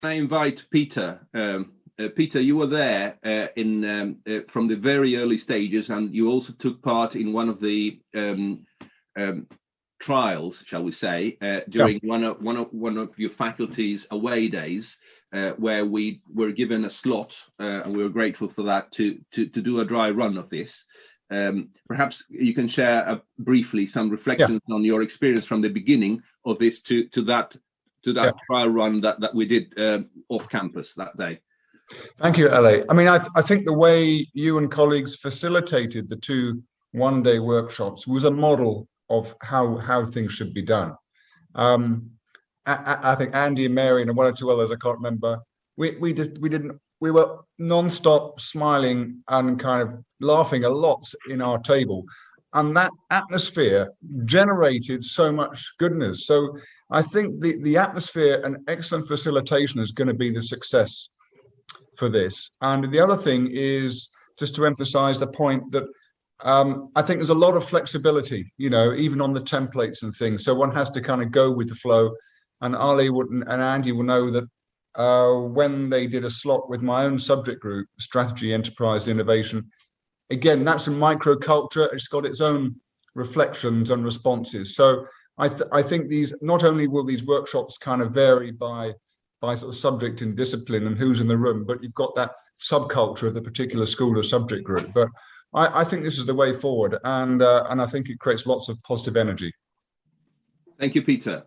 I invite Peter. Peter, you were there from the very early stages, and you also took part in one of the trials, shall we say, during one of your faculty's away days, where we were given a slot, and we were grateful for that, to do a dry run of this. Perhaps you can share briefly some reflections on your experience from the beginning of this to that trial run that we did off campus that day. Thank you, LA. I mean, I think the way you and colleagues facilitated the 2 one-day workshops was a model of how things should be done. I think Andy and Mary and 1 or 2 others, I can't remember, we were non-stop smiling and kind of laughing a lot in our table, and that atmosphere generated so much goodness. So I think the atmosphere and excellent facilitation is going to be the success for this. And the other thing is just to emphasize the point that I think there's a lot of flexibility, even on the templates and things. So one has to kind of go with the flow. And Ali and Andy will know that when they did a slot with my own subject group, Strategy, Enterprise, Innovation, again, that's a microculture. It's got its own reflections and responses. So I think not only will these workshops kind of vary by sort of subject and discipline and who's in the room, but you've got that subculture of the particular school or subject group. But I think this is the way forward, and I think it creates lots of positive energy. Thank you, Peter.